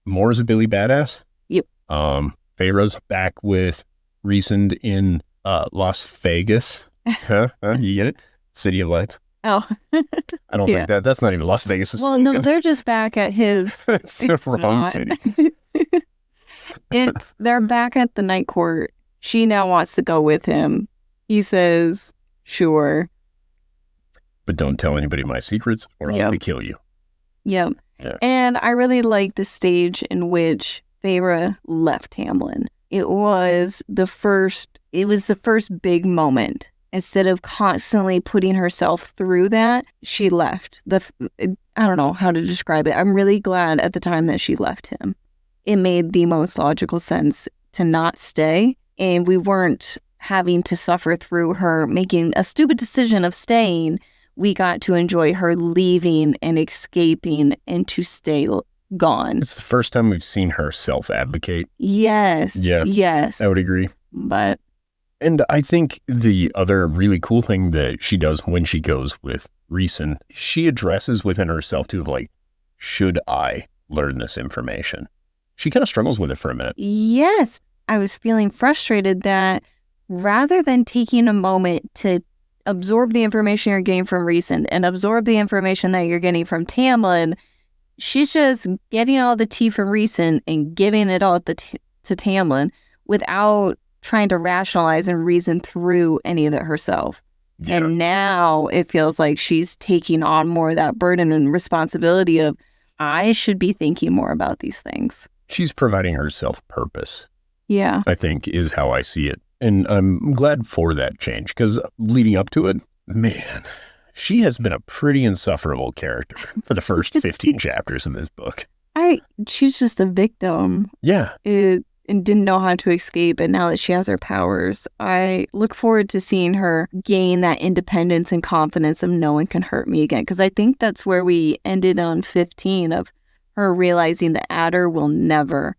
S1: Moore's a Billy Badass.
S2: Yep.
S1: Feyre's back with Rhys in Las Vegas. Huh? You get it? City of Lights.
S2: Oh.
S1: I don't think that's not even Las Vegas.
S2: Well, no, they're just back at his.
S1: It's the wrong city.
S2: They're back at the night court. She now wants to go with him. He says, sure.
S1: But don't tell anybody my secrets or I'll have to kill you.
S2: Yep. Yeah. And I really like the stage in which Feyre left Tamlin. It was the first big moment. Instead of constantly putting herself through that, she left. I don't know how to describe it. I'm really glad at the time that she left him. It made the most logical sense to not stay, and we weren't having to suffer through her making a stupid decision of staying. We got to enjoy her leaving and escaping and to stay gone.
S1: It's the first time we've seen her self-advocate.
S2: Yes.
S1: Yeah.
S2: Yes.
S1: I would agree. And I think the other really cool thing that she does when she goes with Rhys, she addresses within herself too, like, should I learn this information? She kind of struggles with it for a minute.
S2: Yes. I was feeling frustrated that rather than taking a moment to absorb the information you're getting from Rhys and absorb the information that you're getting from Tamlin, she's just getting all the tea from Rhys and giving it all to Tamlin without trying to rationalize and reason through any of it herself. Yeah. And now it feels like she's taking on more of that burden and responsibility of, I should be thinking more about these things.
S1: She's providing herself purpose.
S2: Yeah.
S1: I think is how I see it. And I'm glad for that change because leading up to it, man, she has been a pretty insufferable character for the first 15 chapters in this book.
S2: She's just a victim.
S1: Yeah.
S2: And didn't know how to escape. And now that she has her powers, I look forward to seeing her gain that independence and confidence of no one can hurt me again. Because I think that's where we ended on 15 of her realizing the Adder will never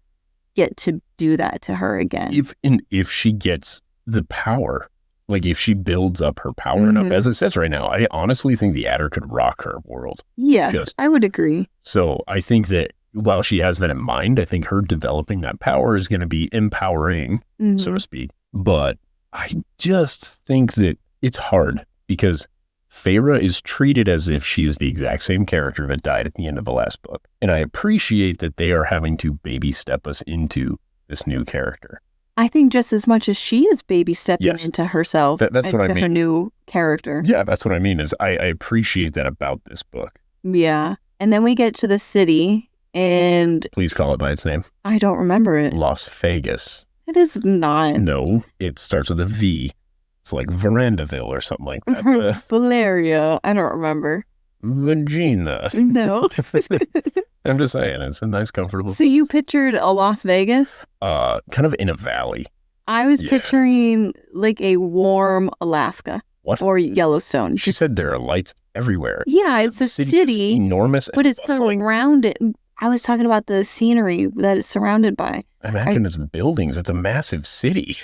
S2: get to do that to her again.
S1: If she gets the power, like if she builds up her power enough, as it says right now, I honestly think the Adder could rock her world.
S2: Yes, I would agree.
S1: So I think that while she has that in mind, I think her developing that power is going to be empowering, so to speak. But I just think that it's hard because Feyre is treated as if she is the exact same character that died at the end of the last book. And I appreciate that they are having to baby step us into this new character.
S2: I think just as much as she is baby stepping into herself,
S1: that's what I mean.
S2: Her new character.
S1: Yeah, that's what I mean is I appreciate that about this book.
S2: Yeah. And then we get to the city And
S1: Please call it by its name.
S2: I don't remember it.
S1: Las Vegas.
S2: It is not.
S1: No, it starts with a V. It's like Verandaville or something like that.
S2: Valeria. I don't remember.
S1: Vagina.
S2: No.
S1: I'm just saying, it's a nice, comfortable.
S2: So you pictured a Las Vegas?
S1: Kind of in a valley.
S2: I was picturing like a warm Alaska.
S1: What?
S2: Or Yellowstone.
S1: She said there are lights everywhere.
S2: Yeah, it's a city.
S1: Enormous.
S2: But it's surrounded. I was talking about the scenery that it's surrounded by.
S1: I imagine it's buildings. It's a massive city.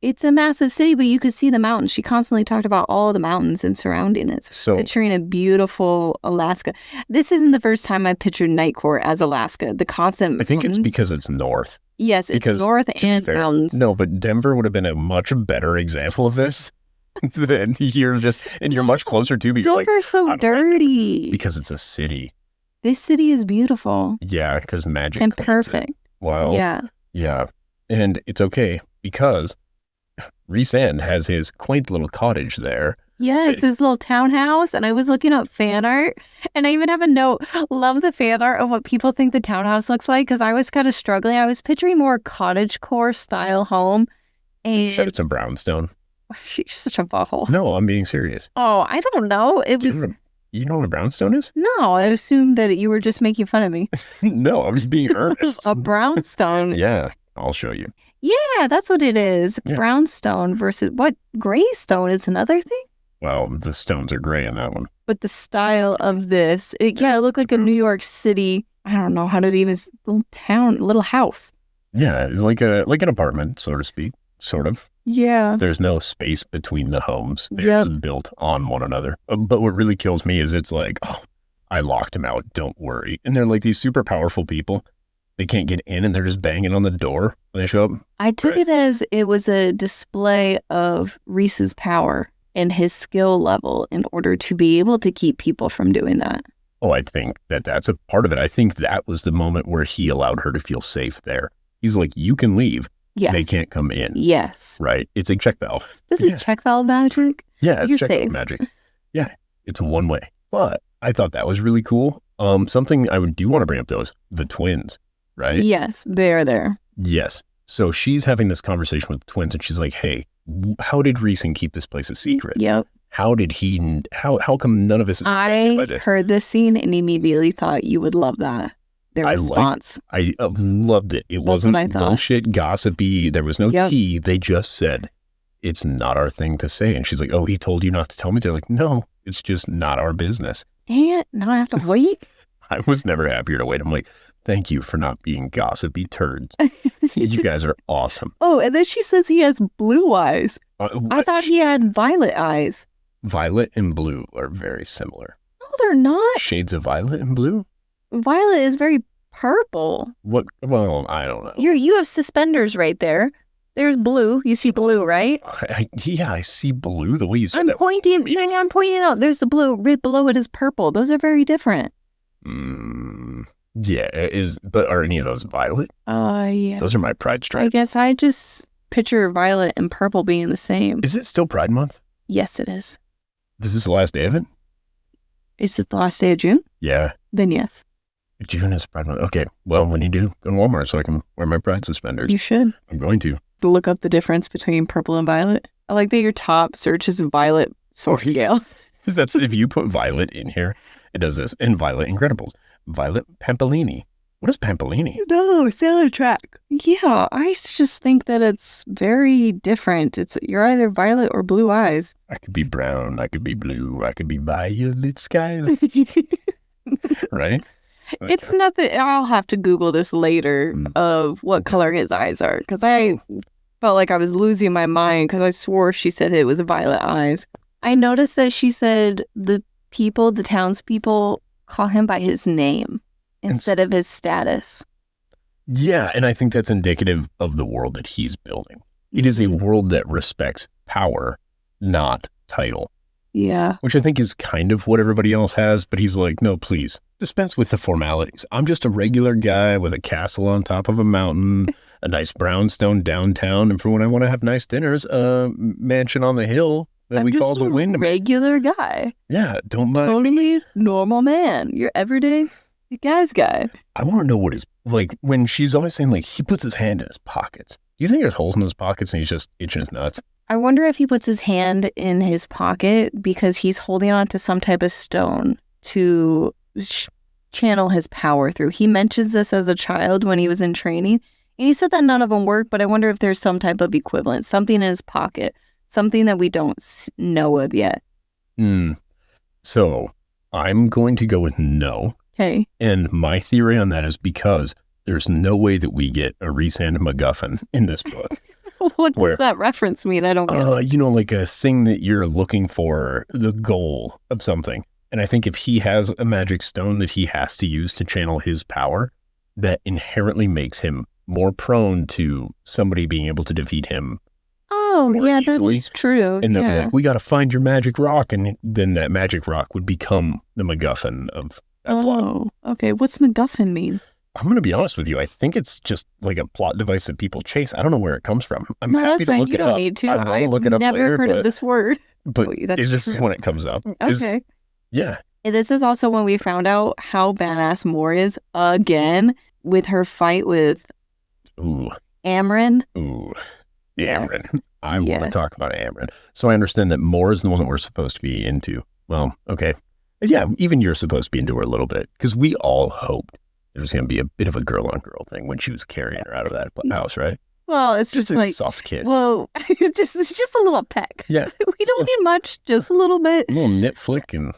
S2: It's a massive city, but you could see the mountains. She constantly talked about all the mountains and surrounding it. So picturing a beautiful Alaska. This isn't the first time I pictured Night Court as Alaska. The constant
S1: I think it's because it's north.
S2: Yes, it's north and mountains.
S1: No, but Denver would have been a much better example of this. Than you're much closer to.
S2: Denver's so dirty.
S1: Because it's a city.
S2: This city is beautiful.
S1: Yeah, because magic.
S2: And perfect.
S1: Well,
S2: yeah.
S1: Yeah. And it's okay because Rhys has his quaint little cottage there.
S2: Yeah, it's his little townhouse. And I was looking up fan art. And I even have a note. Love the fan art of what people think the townhouse looks like. Because I was kind of struggling. I was picturing more cottagecore style home. And
S1: Instead, it's a brownstone.
S2: She's such a butthole.
S1: No, I'm being serious.
S2: Oh, I don't know.
S1: You know what a brownstone is?
S2: No, I assumed that you were just making fun of me.
S1: No, I was being earnest.
S2: A brownstone.
S1: Yeah, I'll show you.
S2: Yeah, that's what it is. Yeah. Brownstone versus what? Graystone is another thing?
S1: Well, the stones are gray in that one.
S2: But the style of this, it looked like a New York City, I don't know how to even, little house.
S1: Yeah, it's like an apartment, so to speak. Sort of.
S2: Yeah.
S1: There's no space between the homes. They're just built on one another. But what really kills me is it's like, oh, I locked him out. Don't worry. And they're like these super powerful people. They can't get in and they're just banging on the door when they show up.
S2: I took it as it was a display of Rhys's power and his skill level in order to be able to keep people from doing that.
S1: Oh, I think that's a part of it. I think that was the moment where he allowed her to feel safe there. He's like, you can leave.
S2: Yes.
S1: They can't come in.
S2: Yes.
S1: Right. It's a check valve.
S2: This is check valve magic?
S1: Yeah, it's check valve magic. Yeah, it's one way. But I thought that was really cool. Something I do want to bring up, though, is the twins, right?
S2: Yes, they're there.
S1: Yes. So she's having this conversation with the twins, and she's like, hey, how did Rhys keep this place a secret?
S2: Yep.
S1: How did he, how come none of us is affected by this?
S2: I heard this scene and immediately thought you would love that. Their response.
S1: I loved it. It wasn't bullshit, gossipy. There was no tea. They just said, it's not our thing to say. And she's like, oh, he told you not to tell me. They're like, no, it's just not our business.
S2: Dang it. Now I have to wait.
S1: I was never happier to wait. I'm like, thank you for not being gossipy turds. You guys are awesome.
S2: Oh, and then she says he has blue eyes. I thought he had violet eyes.
S1: Violet and blue are very similar.
S2: No, they're not.
S1: Shades of violet and blue?
S2: Violet is very purple.
S1: What? Well, I don't know.
S2: You have suspenders right there. There's blue. You see blue, right?
S1: I see blue. The way you said
S2: I'm pointing out. There's the blue. Right below it is purple. Those are very different.
S1: Yeah. But are any of those violet?
S2: Yeah.
S1: Those are my pride stripes.
S2: I guess I just picture violet and purple being the same.
S1: Is it still Pride Month?
S2: Yes, it is.
S1: This is the last day of it?
S2: Is it the last day of June?
S1: Yeah.
S2: Then yes.
S1: June is Pride Month. Okay. Well, when you do, go to Walmart so I can wear my pride suspenders.
S2: You should.
S1: I'm going to.
S2: Look up the difference between purple and violet. I like that your top search is violet swordgale.
S1: That's if you put violet in here, it does this. And Violet Incredibles. Violet Pampolini. What is Pampolini?
S2: No, sailor track. Yeah, I just think that it's very different. You're either violet or blue eyes.
S1: I could be brown. I could be blue. I could be violet skies. Right? Okay.
S2: It's nothing. I'll have to Google this later of what color his eyes are because I felt like I was losing my mind because I swore she said it was violet eyes. I noticed that she said the townspeople call him by his name instead of his status.
S1: Yeah, and I think that's indicative of the world that he's building. It is a world that respects power, not title.
S2: Yeah.
S1: Which I think is kind of what everybody else has, but he's like, no, please, dispense with the formalities. I'm just a regular guy with a castle on top of a mountain, a nice brownstone downtown, and for when I want to have nice dinners, a mansion on the hill that we call the Windmill.
S2: Regular guy.
S1: Yeah, don't mind.
S2: Totally normal man. You're everyday. The guy's guy.
S1: I want to know what his, like, when she's always saying, like, he puts his hand in his pockets. Do you think there's holes in those pockets and he's just itching his nuts?
S2: I wonder if he puts his hand in his pocket because he's holding on to some type of stone to channel his power through. He mentions this as a child when he was in training, and he said that none of them work, but I wonder if there's some type of equivalent, something in his pocket, something that we don't know of yet.
S1: So I'm going to go with no.
S2: Okay.
S1: And my theory on that is because there's no way that we get a Rhys and MacGuffin in this book.
S2: What does that reference mean? I don't get it.
S1: You know, like a thing that you're looking for, the goal of something. And I think if he has a magic stone that he has to use to channel his power, that inherently makes him more prone to somebody being able to defeat him.
S2: Oh, yeah, that's true.
S1: And then like, we got to find your magic rock. And then that magic rock would become the MacGuffin of that plot.
S2: Okay. What's MacGuffin mean?
S1: I'm going to be honest with you. I think it's just like a plot device that people chase. I don't know where it comes from. I'm happy to look it up.
S2: You don't need to.
S1: I'll look it up later.
S2: I've never heard of this word.
S1: But this is when it comes up.
S2: Okay.
S1: Yeah.
S2: This is also when we found out how badass Moore is again with her fight with Amren.
S1: Amren. I want to talk about Amren. So I understand that Moore is the one that we're supposed to be into. Well, okay. Yeah, even you're supposed to be into her a little bit because we all hoped it was going to be a bit of a girl-on-girl thing when she was carrying her out of that house, right?
S2: Well, it's just
S1: a
S2: like
S1: soft kiss.
S2: Well, it's just a little peck.
S1: Yeah.
S2: We don't need much, just a little bit.
S1: A little nip flick and...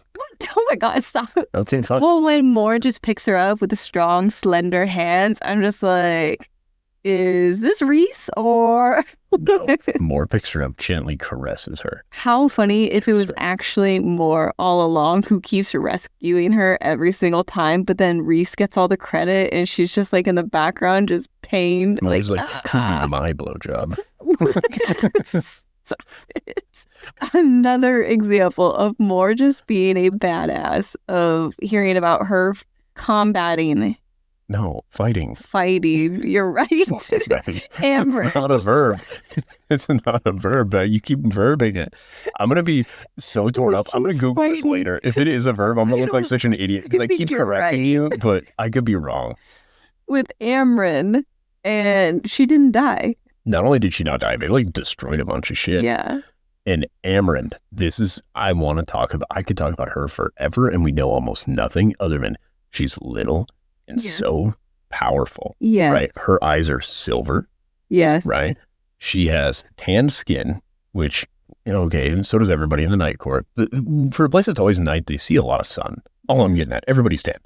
S2: Oh my God, stop.
S1: Okay, fine.
S2: Well, when Moore just picks her up with the strong, slender hands, I'm just like, is this Rhys or...
S1: No. Moore picks her up, gently caresses her.
S2: How funny if it was actually Moore all along who keeps rescuing her every single time, but then Rhys gets all the credit and she's just like in the background, just pained.
S1: Moore's like my blowjob.
S2: It's another example of Moore just being a badass, of hearing about her combating.
S1: No, fighting.
S2: You're right. Amber.
S1: It's not a verb. It's not a verb. You keep verbing it. I'm going to be so torn up. I'm going to Google this later. If it is a verb, I'm going to look like such an idiot because I keep correcting you, but I could be wrong.
S2: With Amren, and she didn't die.
S1: Not only did she not die, they like destroyed a bunch of shit.
S2: Yeah.
S1: And Amren, I want to talk about, I could talk about her forever, and we know almost nothing other than she's little and so powerful.
S2: Yes.
S1: Right? Her eyes are silver.
S2: Yes.
S1: Right? She has tanned skin, which, okay, and so does everybody in the night court. But for a place that's always night, they see a lot of sun. All I'm getting at, everybody's tan.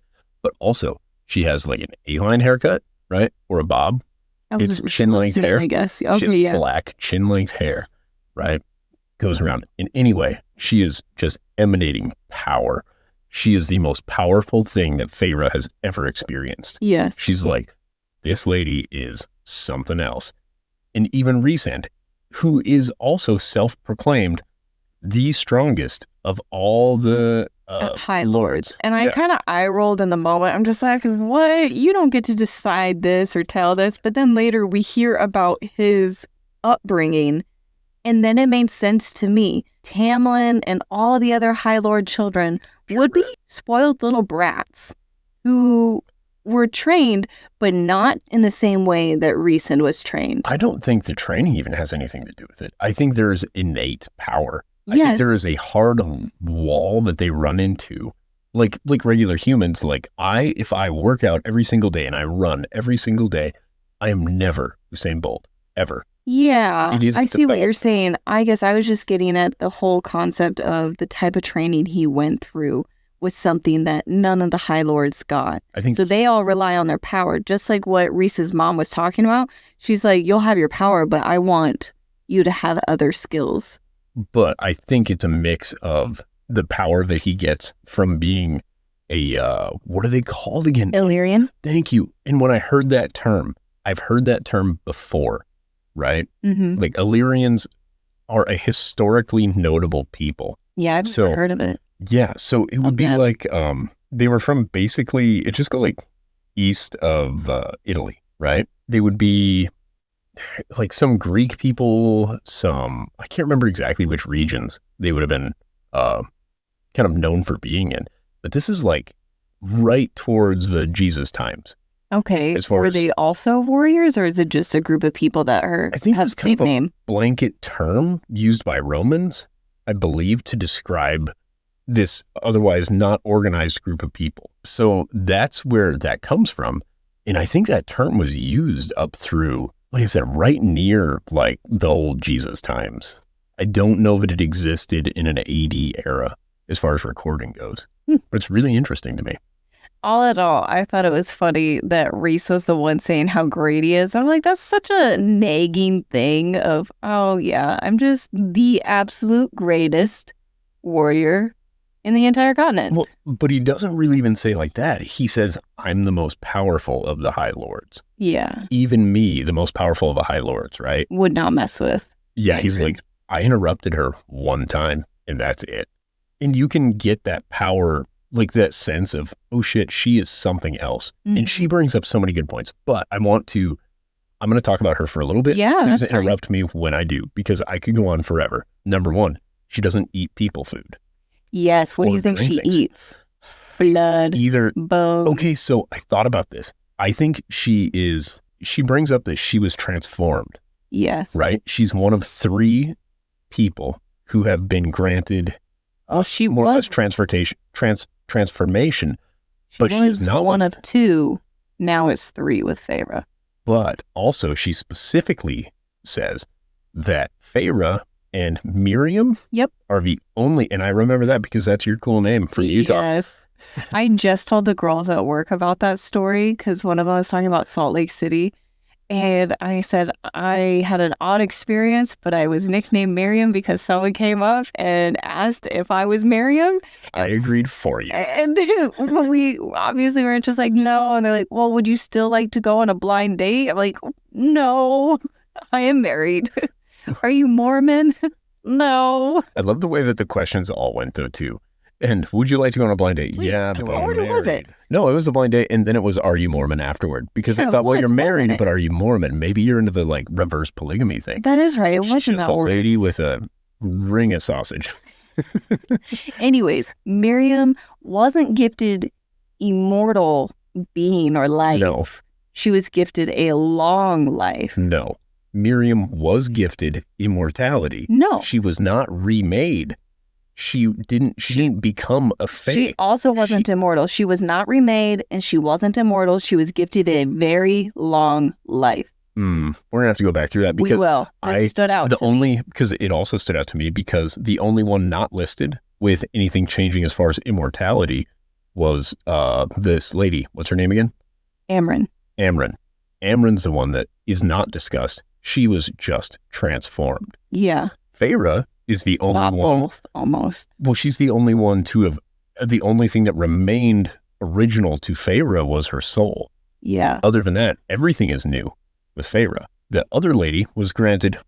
S1: But also, she has like an A-line haircut, right? Or a bob. It's chin-length hair.
S2: I guess. Okay,
S1: she has black chin-length hair, right? Goes around. In any way, she is just emanating power. She is the most powerful thing that feyre has ever experienced.
S2: Yes.
S1: She's like, this lady is something else. And even Rhys, who is also self-proclaimed the strongest of all the
S2: High Lords. And I kind of eye rolled in the moment. I'm just like, what? You don't get to decide this or tell this. But then later we hear about his upbringing. And then it made sense to me. Tamlin and all the other High Lord children would be spoiled little brats who were trained, but not in the same way that Rhys was trained.
S1: I don't think the training even has anything to do with it. I think there is innate power. I think there is a hard wall that they run into. Like regular humans, if I work out every single day and I run every single day, I am never Usain Bolt, ever.
S2: Yeah, I see what you're saying. I guess I was just getting at the whole concept of the type of training he went through was something that none of the High Lords got. I think so. They all rely on their power, just like what Rhys's mom was talking about. She's like, you'll have your power, but I want you to have other skills.
S1: But I think it's a mix of the power that he gets from being a, what are they called again?
S2: Illyrian.
S1: Thank you. And when I heard that term, I've heard that term before. Right?
S2: Mm-hmm.
S1: Like Illyrians are a historically notable people.
S2: Yeah, I've never heard of it.
S1: Yeah, so it would be like they were from basically, it just go like east of Italy, right? They would be like some Greek people, I can't remember exactly which regions they would have been kind of known for being in. But this is like right towards the Jesus times.
S2: Okay.
S1: As far
S2: Were
S1: as-
S2: they also warriors, or is it just a group of people that
S1: I think it
S2: have
S1: was
S2: the
S1: kind
S2: same
S1: of a
S2: name?
S1: blanket term used by Romans, I believe, to describe this otherwise not organized group of people. So that's where that comes from. And I think that term was used up through, like I said, right near like the old Jesus times. I don't know that it existed in an AD era as far as recording goes, but it's really interesting to me.
S2: All in all, I thought it was funny that Rhys was the one saying how great he is. I'm like, that's such a nagging thing of, oh yeah, I'm just the absolute greatest warrior in the entire continent.
S1: Well, but he doesn't really even say like that. He says, I'm the most powerful of the High Lords.
S2: Yeah.
S1: Even me, the most powerful of the High Lords, right?
S2: Would not mess with.
S1: Yeah, he's
S2: Agreed.
S1: like, I interrupted her one time and that's it. And you can get that power, like that sense of, oh shit, she is something else. And she brings up so many good points. But I'm going to talk about her for a little bit.
S2: Yeah,
S1: Please
S2: that's fine.
S1: interrupt me when I do, because I could go on forever. Number one, she doesn't eat people food.
S2: Yes. What do
S1: Or
S2: you think
S1: drink
S2: she
S1: things.
S2: eats? Blood,
S1: Either,
S2: bone.
S1: okay, so I thought about this. I think she brings up that she was transformed,
S2: Yes.
S1: right? She's one of 3 people who have been granted
S2: Well, she
S1: more or less
S2: was
S1: transformation,
S2: she
S1: but she is
S2: was
S1: not
S2: one of 2. Now it's 3 with Feyre.
S1: But also she specifically says that Feyre and Miriam
S2: Yep.
S1: are the only, and I remember that because that's your cool name for Utah.
S2: Yes. I just told the girls at work about that story because one of them was talking about Salt Lake City. And I said I had an odd experience, but I was nicknamed Miriam because someone came up and asked if I was Miriam.
S1: I agreed for you.
S2: And we obviously were just like, no. And they're like, well, would you still like to go on a blind date? I'm like, no, I am married. Are you Mormon? No.
S1: I love the way that the questions all went though too. And would you like to go on a blind date?
S2: Please,
S1: Yeah, but
S2: what
S1: I'm
S2: order was
S1: married.
S2: it?
S1: No, it was the blind date, and then it was, are you Mormon afterward? Because I
S2: Yeah, it
S1: thought, well,
S2: was,
S1: you're
S2: wasn't
S1: married,
S2: it?
S1: but are you Mormon? Maybe you're into the like reverse polygamy thing.
S2: That is right. It
S1: She's
S2: wasn't
S1: just
S2: that
S1: a
S2: order.
S1: lady with a ring of sausage.
S2: Anyways, Miriam wasn't gifted immortal being or life.
S1: No.
S2: She was gifted a long life.
S1: No. Miriam was gifted immortality.
S2: No.
S1: She was not remade. She didn't become a fae.
S2: She also wasn't immortal. She was not remade and she wasn't immortal. She was gifted a very long life.
S1: We're gonna have to go back through that because
S2: We will. That stood out.
S1: because it also stood out to me because the only one not listed with anything changing as far as immortality was this lady. What's her name again?
S2: Amryn.
S1: Amryn. Amryn's the one that is not discussed. She was just transformed.
S2: Yeah.
S1: Feyre is the only
S2: Not
S1: one.
S2: both, almost.
S1: Well, she's the only one to have. The only thing that remained original to Feyre was her soul.
S2: Yeah.
S1: Other than that, everything is new with Feyre. The other lady was granted,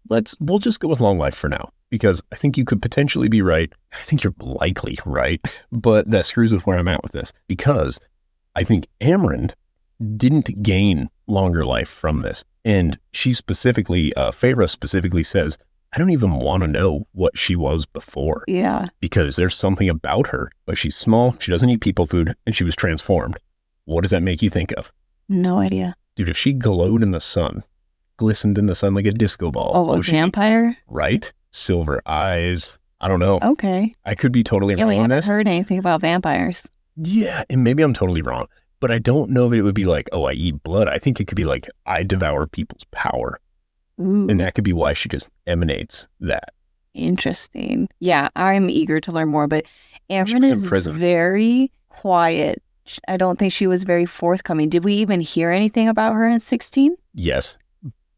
S1: we'll just go with long life for now, because I think you could potentially be right. I think you're likely right, but that screws with where I'm at with this, because I think Amryn didn't gain longer life from this. And she specifically, Feyre specifically says, I don't even want to know what she was before,
S2: Yeah.
S1: because there's something about her, but she's small, she doesn't eat people food, and she was transformed. What does that make you think of?
S2: No idea.
S1: Dude, if she glowed in the sun, glistened in the sun like a disco ball.
S2: Oh, a vampire?
S1: Right? Silver eyes. I don't know.
S2: Okay.
S1: I could be totally
S2: Yeah, we
S1: wrong on
S2: haven't
S1: this.
S2: heard anything about vampires.
S1: Yeah, and maybe I'm totally wrong, but I don't know that it would be like, oh, I eat blood. I think it could be like, I devour people's power.
S2: Ooh.
S1: And that could be why she just emanates that.
S2: Interesting. Yeah, I'm eager to learn more, but Amryn
S1: was in
S2: is
S1: prison.
S2: very quiet. I don't think she was very forthcoming. Did we even hear anything about her in 16?
S1: Yes,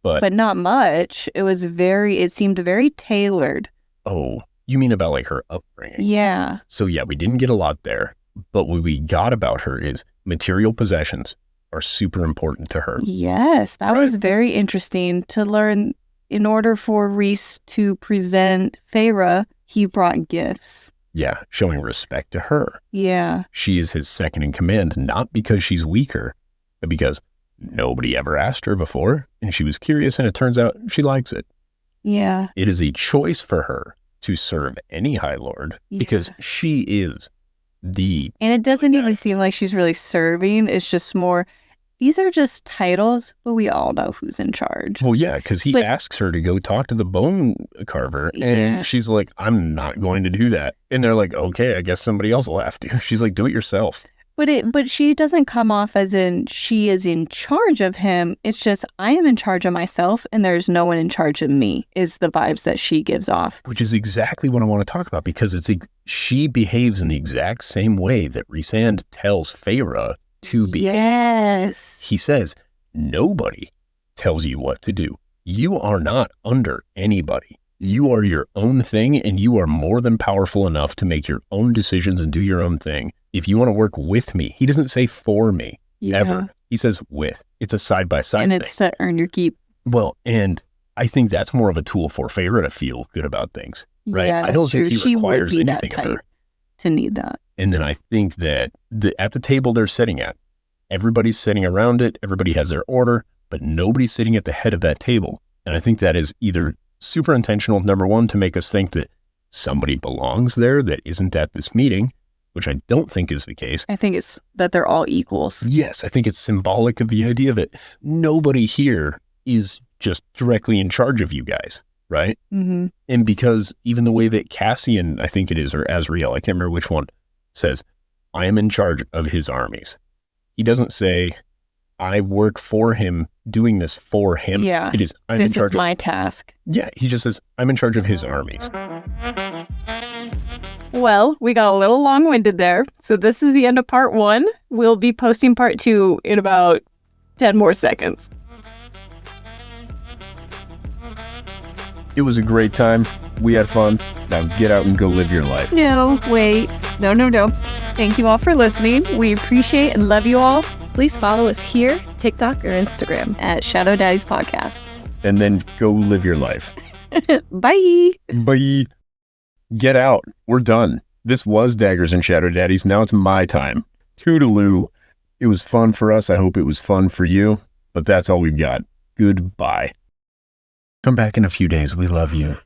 S1: but
S2: But not much. It seemed very tailored.
S1: oh, you mean about like her upbringing?
S2: Yeah.
S1: So yeah, we didn't get a lot there, but what we got about her is material possessions are super important to her.
S2: Yes, that
S1: Right.
S2: was very interesting to learn. In order for Rhys to present Feyre, he brought gifts.
S1: Yeah, showing respect to her.
S2: Yeah.
S1: She is his second in command, not because she's weaker, but because nobody ever asked her before, and she was curious, and it turns out she likes it.
S2: Yeah.
S1: It is a choice for her to serve any High Lord because she is the
S2: And it doesn't even
S1: guys.
S2: seem like she's really serving. It's just more, these are just titles, but we all know who's in charge.
S1: Well, yeah, because he
S2: But-
S1: asks her to go talk to the bone carver, and
S2: Yeah.
S1: she's like, I'm not going to do that. And they're like, okay, I guess somebody else will have to. She's like, do it yourself.
S2: But she doesn't come off as in she is in charge of him. It's just, I am in charge of myself and there's no one in charge of me, is the vibes that she gives off.
S1: Which is exactly what I want to talk about, because she behaves in the exact same way that Rhys tells Feyre to behave.
S2: Yes.
S1: He says, nobody tells you what to do. You are not under anybody. You are your own thing, and you are more than powerful enough to make your own decisions and do your own thing. If you want to work with me, he doesn't say for me, ever. He says with. It's a side-by-side
S2: And
S1: thing.
S2: it's to earn your keep.
S1: Well, and I think that's more of a tool for Feyre to feel good about things, right?
S2: Yeah,
S1: I don't
S2: that's
S1: think
S2: true.
S1: he
S2: She would
S1: requires
S2: be that
S1: anything of her.
S2: type to need that.
S1: And then I think that at the table they're sitting at, everybody's sitting around it, everybody has their order, but nobody's sitting at the head of that table. And I think that is either super intentional, number one, to make us think that somebody belongs there that isn't at this meeting, which I don't think is the case.
S2: I think it's that they're all equals.
S1: Yes, I think it's symbolic of the idea of it. Nobody here is just directly in charge of you guys, right?
S2: Mm-hmm.
S1: And because even the way that Cassian, I think it is, or Azriel, I can't remember which one, says, I am in charge of his armies. He doesn't say, I work for him, doing this for him.
S2: Yeah.
S1: It is, I'm in
S2: This
S1: charge
S2: is my task.
S1: Yeah, he just says, I'm in charge of his armies.
S2: Well, we got a little long-winded there. So this is the end of part 1. We'll be posting part 2 in about 10 more seconds.
S1: It was a great time. We had fun. Now get out and go live your life.
S2: No, wait. No. Thank you all for listening. We appreciate and love you all. Please follow us here, TikTok or Instagram at Shadow Daddies Podcast.
S1: And then go live your life.
S2: Bye.
S1: Bye. Get out. We're done. This was Daggers and Shadow Daddies. Now it's my time. Toodaloo. It was fun for us. I hope it was fun for you. But that's all we've got. Goodbye. Come back in a few days. We love you.